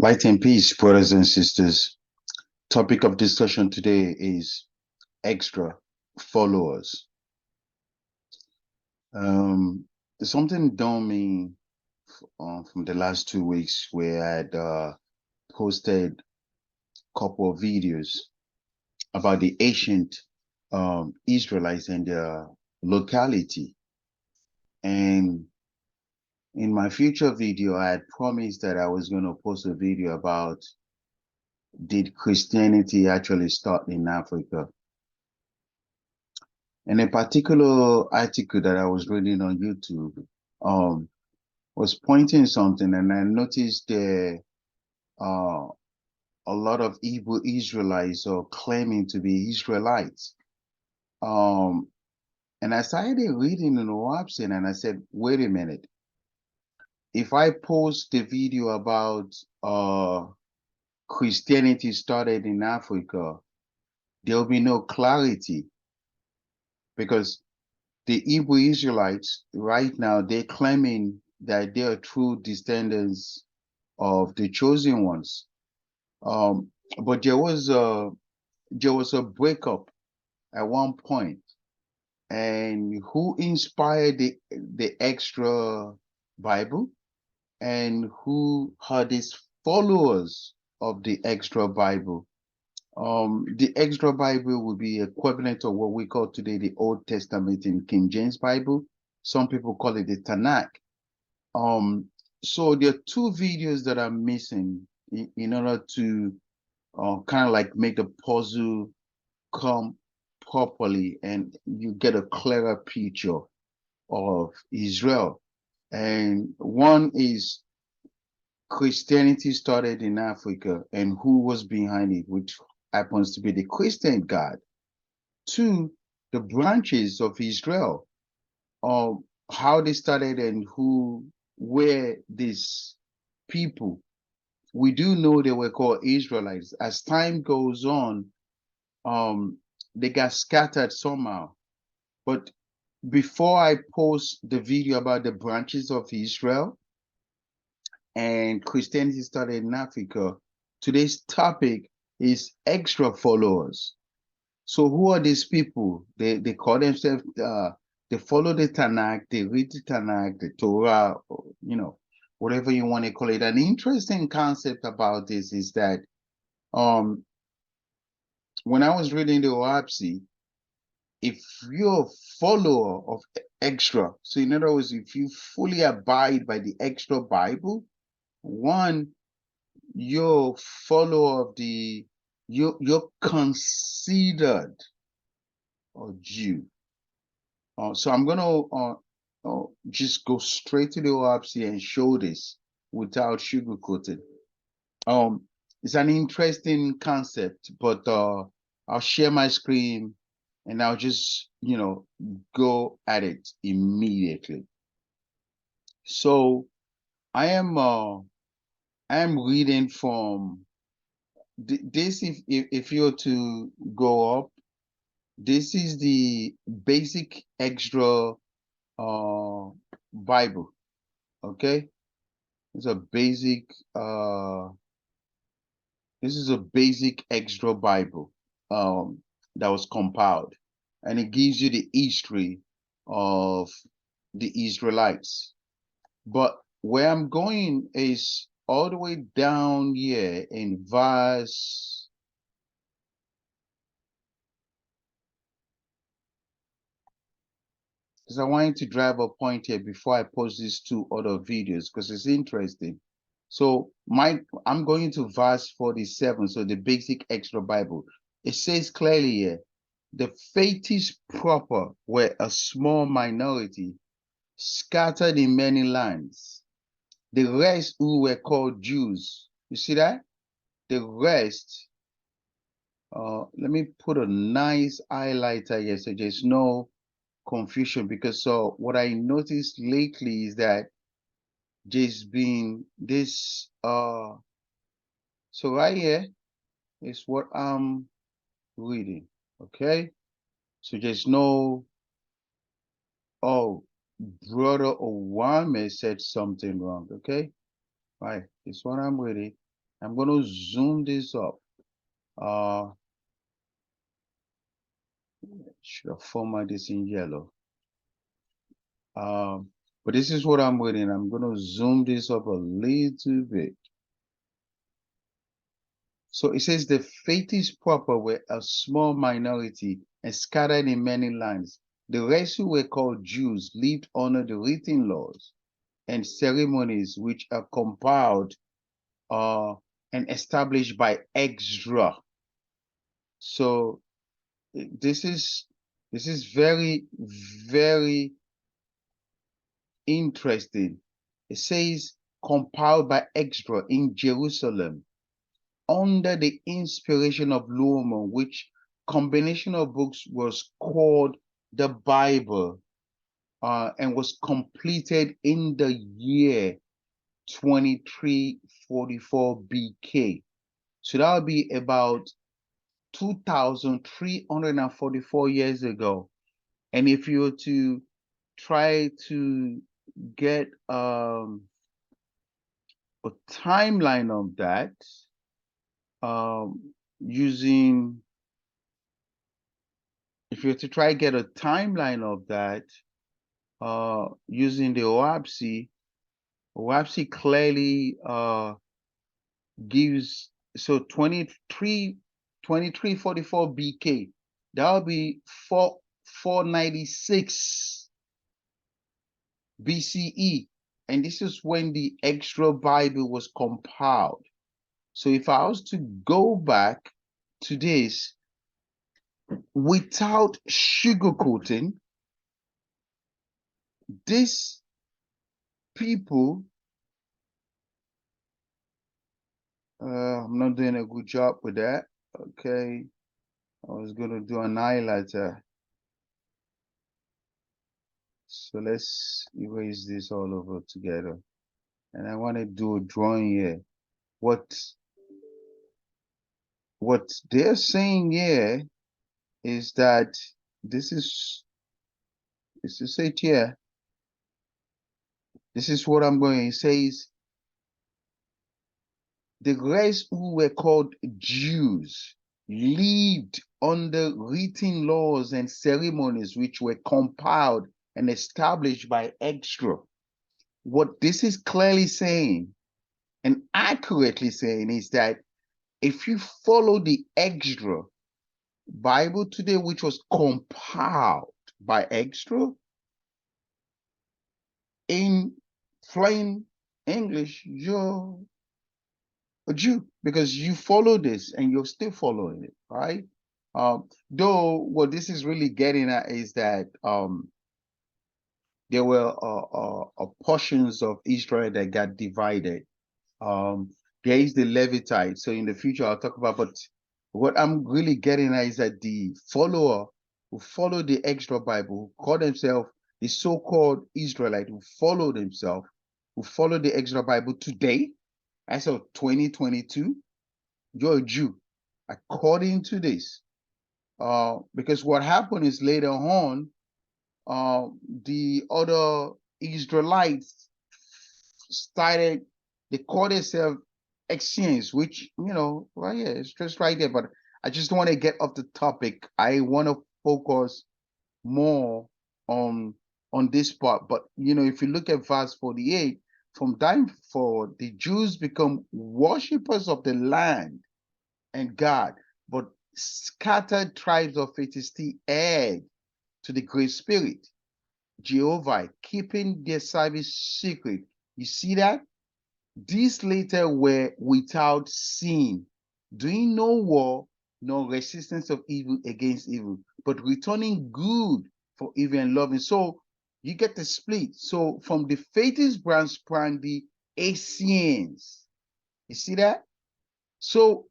Light and peace, brothers and sisters. Topic of discussion today is extra followers. Um, Something done me from the last 2 weeks where I had posted a couple of videos about the ancient Israelites and their locality. And in my future video, I had promised that I was going to post a video about did Christianity actually start in Africa? And a particular article that I was reading on YouTube um, was pointing something, and I noticed there uh, a lot of Hebrew Israelites are claiming to be Israelites. Um, and I started reading in the website, and I said, wait a minute. If I post the video about Christianity started in Africa, there'll be no clarity because the Hebrew Israelites right now they're claiming that they are true descendants of the chosen ones. But there was a breakup at one point, and who inspired the extra Bible, and who are these followers of the extra Bible? The extra Bible would be equivalent of what we call today the Old Testament in King James Bible. Some people call it the Tanakh. Um, so there are two videos that are missing in order to kind of like make the puzzle come properly and you get a clearer picture of Israel. And one is Christianity started in Africa and who was behind it, which happens to be the Christian God. Two, the branches of Israel, how they started and who were these people. We do know they were called Israelites. As time goes on, um, they got scattered somehow. But before I post the video about the branches of Israel and Christianity started in Africa, today's topic is extra followers. So who are these people? They call themselves they follow the Tanakh, they read the Tanakh, the Torah, whatever you want to call it. An interesting concept about this is that um when I was reading the OahspeCollegeUniversity, if you're a follower of extra, so in other words, if you fully abide by the extra Bible, one, you're follower of you're considered a Jew. So I'm gonna just go straight to the OahspeCollegeUniversity and show this without sugarcoating. It's an interesting concept, but I'll share my screen and I'll just, go at it immediately. So I am reading from this. If you're to go up, this is the basic extra Bible. Okay, it's a basic this is a basic extra Bible that was compiled, and it gives you the history of the Israelites. But where I'm going is all the way down here in verse. Because I wanted to drive a point here before I post these two other videos because it's interesting. So I'm going to verse 47, so the basic extra Bible. It says clearly here, the faithists proper were a small minority scattered in many lands. The rest who were called Jews. You see that? The rest, let me put a nice highlighter here so there's no confusion, because so what I noticed lately is that there's been this so right here is what I'm reading. Okay, so there's no, oh, brother Owame said something wrong. Okay, right, this one I'm reading. I'm going to zoom this up. Should have formatted this in yellow. But this is what I'm reading. I'm going to zoom this up a little bit. So it says the faiths proper were a small minority and scattered in many lands. The rest who were called Jews lived under the written laws and ceremonies which are compiled and established by Ezra. So this is very, very interesting. It says compiled by Ezra in Jerusalem under the inspiration of Luhrmann, which combination of books was called the Bible, and was completed in the year 2344 BK. So that would be about 2,344 years ago. And if you were to try to get a timeline of that, using, if you were to try to get a timeline of that, using the OahspeCollegeUniversity clearly gives, so 2344 BK, that would be 496 BCE. And this is when the extra Bible was compiled. So if I was to go back to this without sugarcoating, this people, I'm not doing a good job with that. Okay. I was going to do an highlighter. So let's erase this all over together. And I want to do a drawing here. What they're saying here is that this is it here. This is what I'm going. It says the rest who were called Jews lived under written laws and ceremonies which were compiled and established by Ezra. What this is clearly saying and accurately saying is that if you follow the Ezra Bible today, which was compiled by Ezra, in plain English, you're a Jew because you follow this and you're still following it, right? Though what this is really getting at is that there were portions of Israel that got divided. There is the Levitites. So in the future, I'll talk about, but what I'm really getting at is that the follower who follow the extra Bible, who call themselves the so-called Israelite, who follow themselves, who follow the extra Bible today, as of 2022, you're a Jew, according to this. Because what happened is later on, the other Israelites started, they call themselves Essenes, which, right here, it's just right there. But I just want to get off the topic. I want to focus more on this part. But, if you look at verse 48, from time forward, the Jews become worshippers of the land and God, but scattered tribes of Philistine add to the Great Spirit, Jehovah, keeping their service secret. You see that? These later were without sin, doing no war, nor resistance of evil against evil, but returning good for evil and loving. So you get the split. So from the Faith's branch sprang the Essenes. You see that? So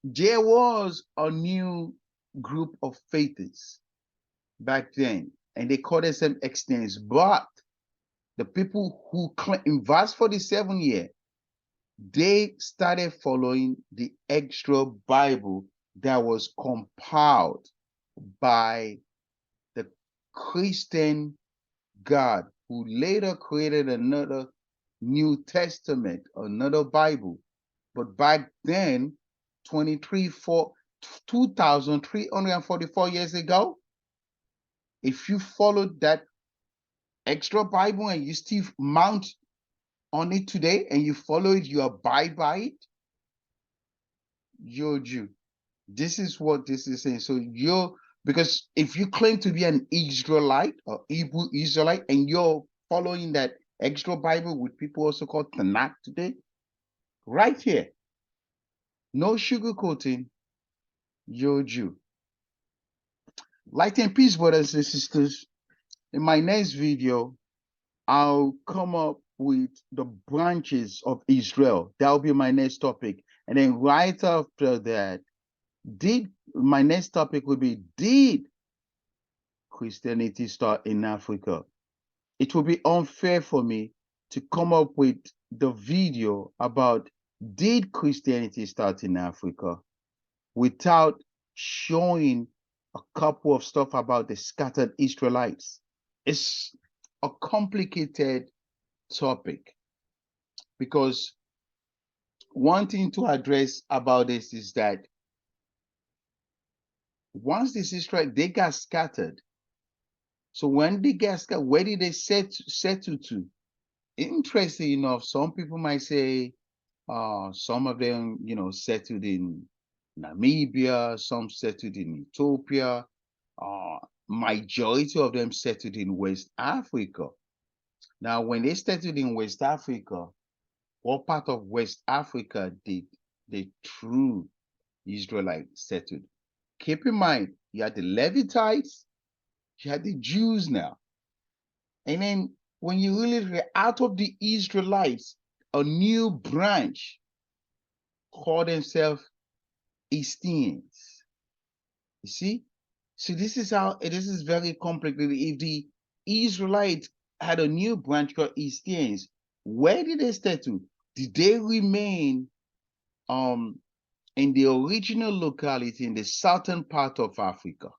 there was a new group of Faiths back then, and they called themselves Essenes. But the people who claim in verse 47 here, they started following the extra Bible that was compiled by the Christian God, who later created another New Testament, another Bible. But back then, 2,344 years ago, if you followed that extra Bible and you still mount on it today and you follow it, you abide by it, you're a Jew. This is what this is saying. So because if you claim to be an Israelite or Hebrew Israelite and you're following that extra Bible, which people also call Tanakh today, right here, no sugarcoating, you're a Jew. Light and peace, brothers and sisters. In my next video, I'll come up with the branches of Israel. That'll be my next topic. And then right after that, my next topic will be, did Christianity start in Africa? It will be unfair for me to come up with the video about, did Christianity start in Africa, without showing a couple of stuff about the scattered Israelites. It's a complicated topic, because one thing to address about this is that once this Israel, they got scattered. So when they get scattered, where did they settle to? Interesting enough, some people might say some of them, settled in Namibia, some settled in Ethiopia, majority of them settled in West Africa. Now, when they settled in West Africa, what part of West Africa did the true Israelites settled? Keep in mind, you had the Levites, you had the Jews now. And then when you really get out of the Israelites, a new branch called themselves Essenes. You see? So this is very complicated. If the Israelites had a new branch called Essenes, where did they settle? Did they remain in the original locality in the southern part of Africa?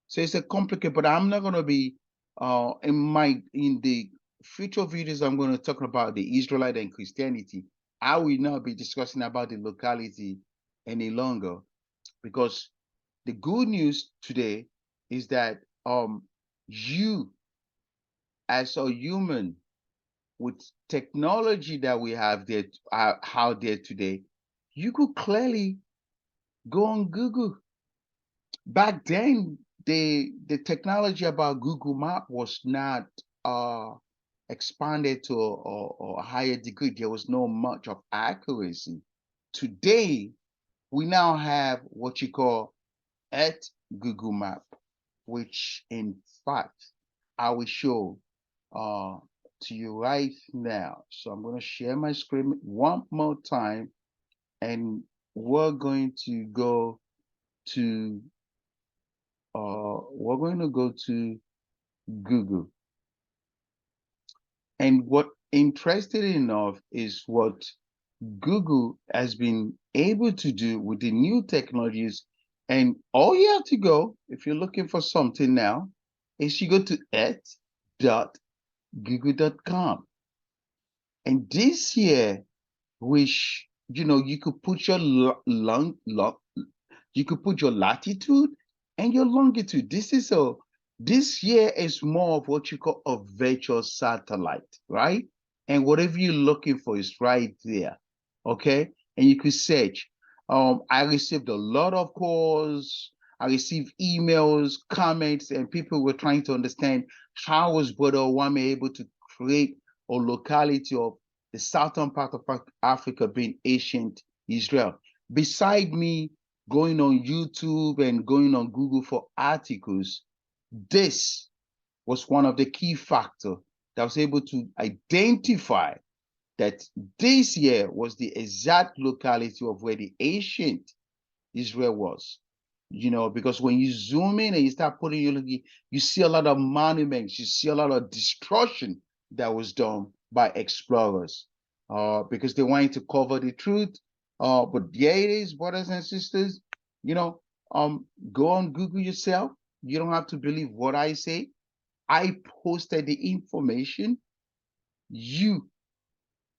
So it's a complicated, but I'm not going to be in the future videos, I'm going to talk about the Israelite and Christianity. I will not be discussing about the locality any longer, because the good news today is that you, as a human, with technology that we have there out there today, you could clearly go on Google. Back then, the technology about Google Map was not expanded to a higher degree. There was no much of accuracy. Today, we now have what you call at Google Map, which in fact I will show to you right now. So I'm going to share my screen one more time, and we're going to go to Google. And what interested enough is what Google has been able to do with the new technologies. And all you have to go, if you're looking for something now, is you go to et.google.com. And this here, which, you could put your you could put your latitude and your longitude. This here is more of what you call a virtual satellite, right? And whatever you're looking for is right there, okay? And you could search. I received a lot of calls. I received emails, comments, and people were trying to understand how was Brother Owame able to create a locality of the southern part of Africa being ancient Israel. Beside me going on YouTube and going on Google for articles, this was one of the key factors that was able to identify that this here was the exact locality of where the ancient Israel was. Because when you zoom in and you start putting, you see a lot of monuments, you see a lot of destruction that was done by explorers, because they wanted to cover the truth. But there it is, brothers and sisters. Go on Google yourself. You don't have to believe what I say. I posted the information. You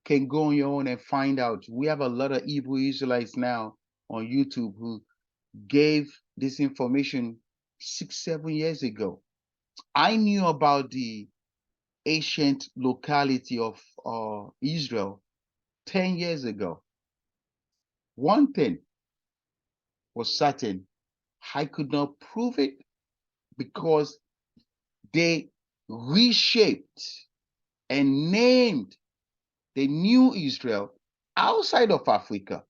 can go on your own and find out. We have a lot of Hebrew Israelites now on YouTube who gave this information 6-7 years ago. I knew about the ancient locality of Israel 10 years ago. One thing was certain, I could not prove it because they reshaped and named the new Israel outside of Africa.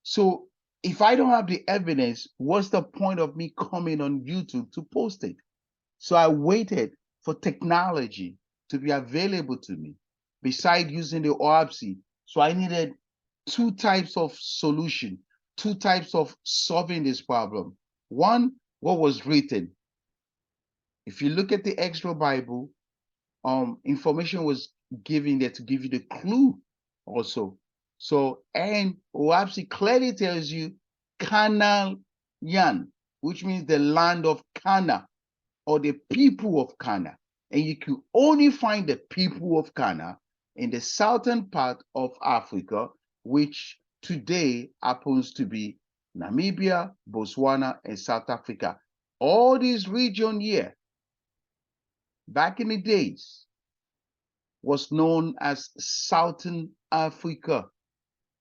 So if I don't have the evidence, what's the point of me coming on YouTube to post it? So I waited for technology to be available to me beside using the OahspeCollegeUniversity. So I needed two types of solution, two types of solving this problem. One, what was written. If you look at the extra Bible, information was given there to give you the clue also. So, and OahspeCollegeUniversity clearly tells you Canaan, which means the land of Cana or the people of Cana. And you can only find the people of Cana in the southern part of Africa, which today happens to be Namibia, Botswana, and South Africa. All these region here, back in the days, was known as Southern Africa.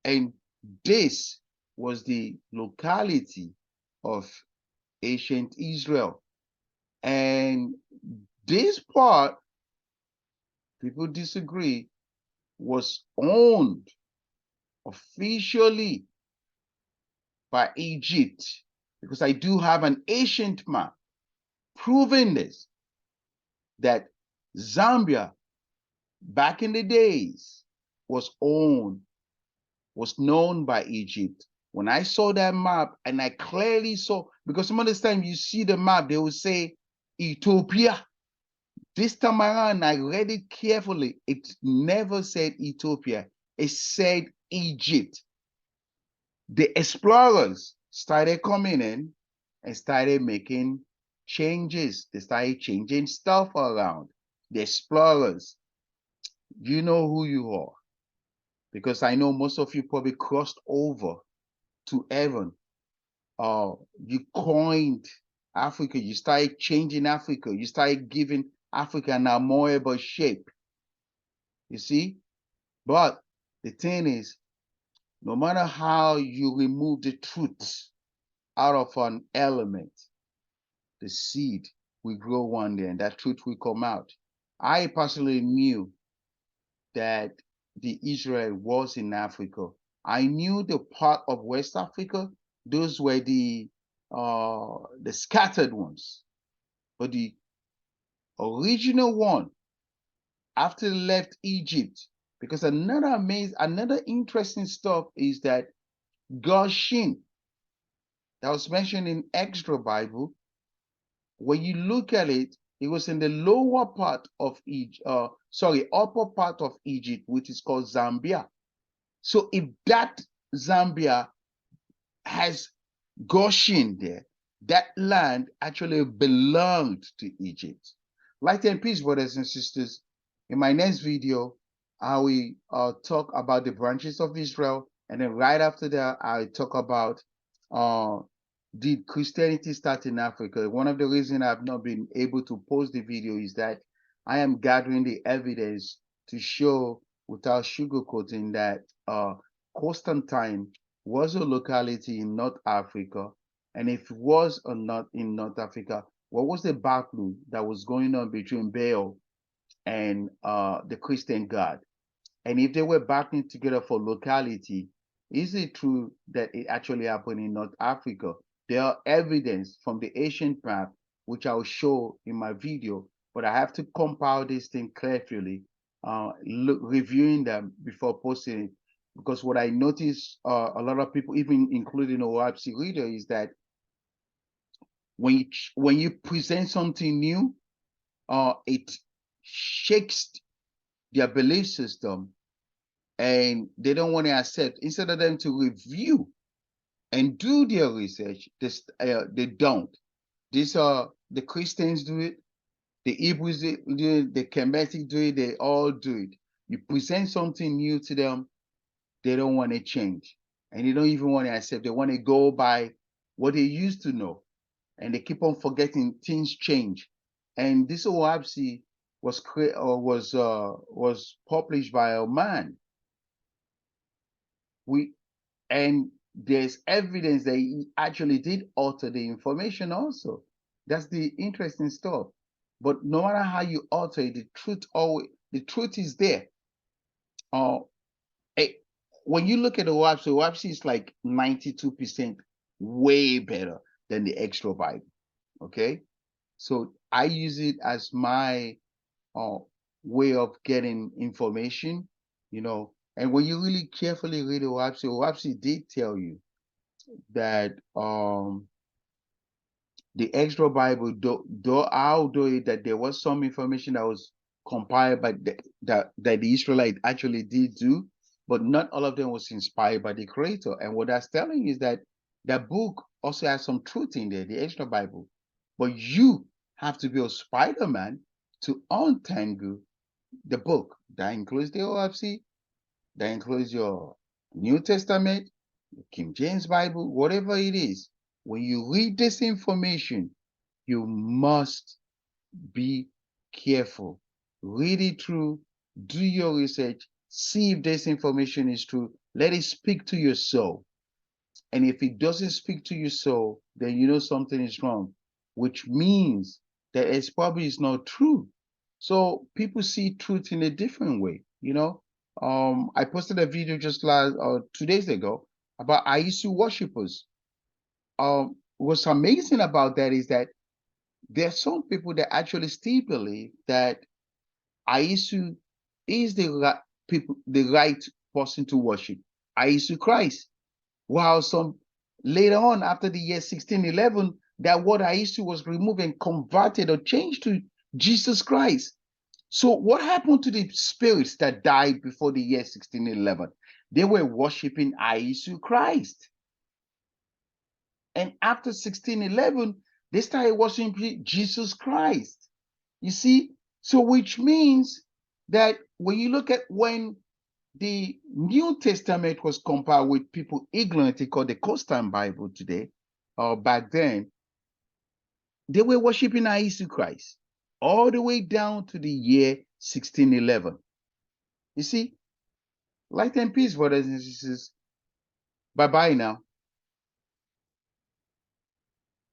And this was the locality of ancient Israel. And this part, people disagree, was owned officially by Egypt, because I do have an ancient map proving this, that Zambia back in the days was known by Egypt. When I saw that map and I clearly saw, because some of the time you see the map, they will say Ethiopia. This time around, I read it carefully. It never said Ethiopia. It said Egypt. The explorers started coming in and started making changes. They started changing stuff around. The explorers, you know who you are, because I know most of you probably crossed over to heaven. You coined Africa. You started changing Africa. You started giving Africa now more of a shape. You see? But the thing is, no matter how you remove the truth out of an element, the seed will grow one day and that truth will come out. I personally knew that the Israel was in Africa. I knew the part of West Africa, those were the scattered ones. But the original one, after they left Egypt, because another interesting stuff is that Goshen, that was mentioned in extra Bible, when you look at it, it was in the lower part of upper part of Egypt, which is called Zambia. So if that Zambia has Goshen there, that land actually belonged to Egypt. Light and peace, brothers and sisters. In my next video, I will talk about the branches of Israel, and then right after that, I'll talk about did Christianity start in Africa. One of the reasons I've not been able to post the video is that I am gathering the evidence to show without sugarcoating that Constantine was a locality in North Africa. And if it was or not in North Africa, what was the battle that was going on between Baal and the Christian God? And if they were battling together for locality, is it true that it actually happened in North Africa? There are evidence from the ancient map, which I'll show in my video, but I have to compile this thing carefully, reviewing them before posting it. Because what I notice, a lot of people, even including OahspeCollegeUniversity reader, is that when you present something new, it shakes their belief system, and they don't want to accept. Instead of them to review and do their research, they don't. These are the Christians do it, the Hebrews do it, the Kemetic do it, they all do it. You present something new to them, they don't want to change. And they don't even want to accept. They want to go by what they used to know. And they keep on forgetting things change. And this OahspeC was published by a man. And there's evidence that he actually did alter the information also. That's the interesting stuff. But no matter how you alter it, the truth is there. Uh, when you look at the OahspeC is like 92% way better than the extra Bible. Okay, so I use it as my way of getting information, you know. And when you really carefully read the OahspeC did tell you that the extra Bible, although that there was some information that was compiled by that the Israelite actually did do, but not all of them was inspired by the Creator. And what that's telling is that that book also has some truth in there, the extra Bible. But you have to be a Spider-Man to untangle the book. That includes the OahspeC, that includes your New Testament, King James Bible, whatever it is. When you read this information, you must be careful. Read it through, do your research, see if this information is true. Let it speak to your soul. And if it doesn't speak to your soul, then you know something is wrong, which means that it's probably is not true. So people see truth in a different way, you know. I posted a video just 2 days ago about Aisu worshippers. What's amazing about that is that there are some people that actually still believe that Aisu is the right person to worship, Aisu Christ. While some later on, after the year 1611, that word Aisu was removed and converted or changed to Jesus Christ. So what happened to the spirits that died before the year 1611? They were worshiping Aisu Christ. And after 1611, they started worshiping Jesus Christ. You see? So which means that when you look at when the New Testament was compiled with people ignorantly called the Coastal Bible today, or back then, they were worshiping Aisu Christ all the way down to the year 1611. You see? Light and peace, brothers and sisters. Bye-bye now.